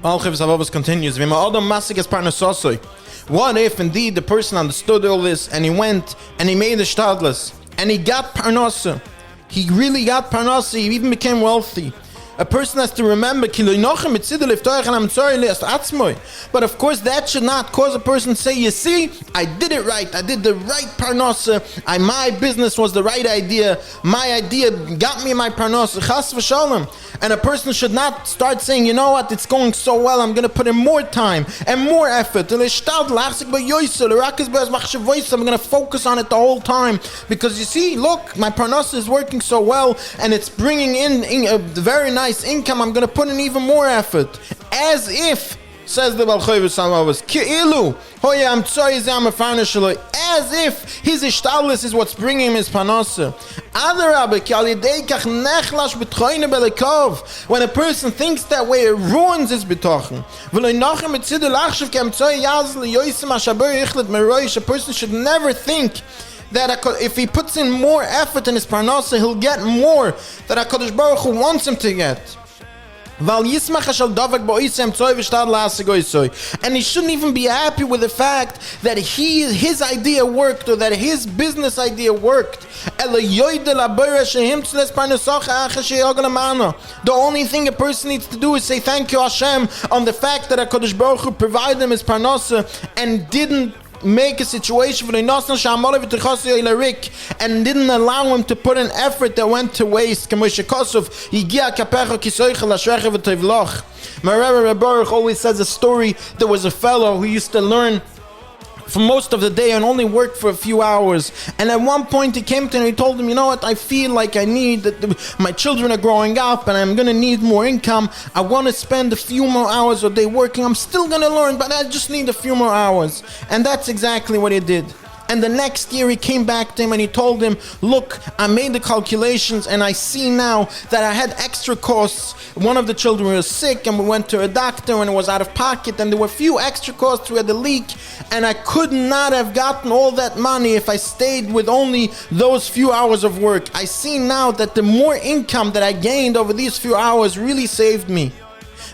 Halevovas continues. What if indeed the person understood all this and he went and he made the shtadlis and he got parnasa? He really got parnasa. He even became wealthy. A person has to remember, but of course that should not cause a person to say, you see, I did it right, I did the right parnasa, my business was the right idea, my idea got me my parnasa, chas v'shalom. And a person should not start saying, you know what, it's going so well, I'm going to put in more time and more effort. I'm going to focus on it the whole time, because you see, look, my parnasa is working so well, and it's bringing in a very nice income, I'm going to put in even more effort. As if, says the Halevovas, as if his ishtalis is what's bringing him his parnasa. When a person thinks that way, it ruins his bitachon. A person should never think that if he puts in more effort in his parnasa, he'll get more that HaKadosh Baruch Hu wants him to get. And he shouldn't even be happy with the fact that his idea worked or that his business idea worked. The only thing a person needs to do is say thank you Hashem on the fact that HaKadosh Baruch Hu provided him his parnasa and didn't make a situation and didn't allow him to put an effort that went to waste. My Rebbe Baruch always says a story. There was a fellow who used to learn for most of the day and only worked for a few hours, and at one point he came to him and he told him, you know what, I feel like I need that my children are growing up and I'm going to need more income. I want to spend a few more hours a day working. I'm still going to learn, but I just need a few more hours. And that's exactly what he did. And the next year he came back to him and he told him, look, I made the calculations and I see now that I had extra costs. One of the children was sick and we went to a doctor and it was out of pocket, and there were a few extra costs. We had a leak and I could not have gotten all that money if I stayed with only those few hours of work. I see now that the more income that I gained over these few hours really saved me.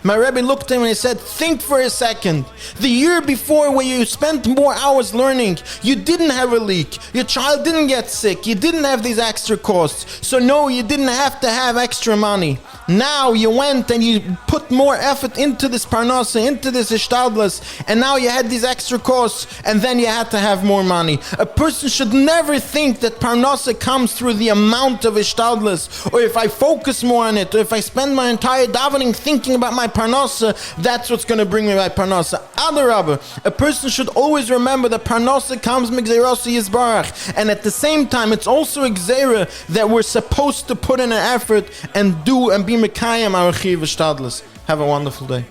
My Rebbe looked at him and he said, think for a second. The year before, where you spent more hours learning, you didn't have a leak. Your child didn't get sick. You didn't have these extra costs. So no, you didn't have to have extra money. Now you went and you put more effort into this parnasa, into this ishtadlas, and now you had these extra costs, and then you had to have more money. A person should never think that parnasa comes through the amount of ishtadlas, or if I focus more on it, or if I spend my entire davening thinking about my parnasa, that's what's going to bring me my parnasa. Adarabah, a person should always remember that parnasa comes migzeirasa yizbarach, and at the same time it's also a gzeira that we're supposed to put in an effort and do and be mekayim our chiv v'shtadlis. Have a wonderful day.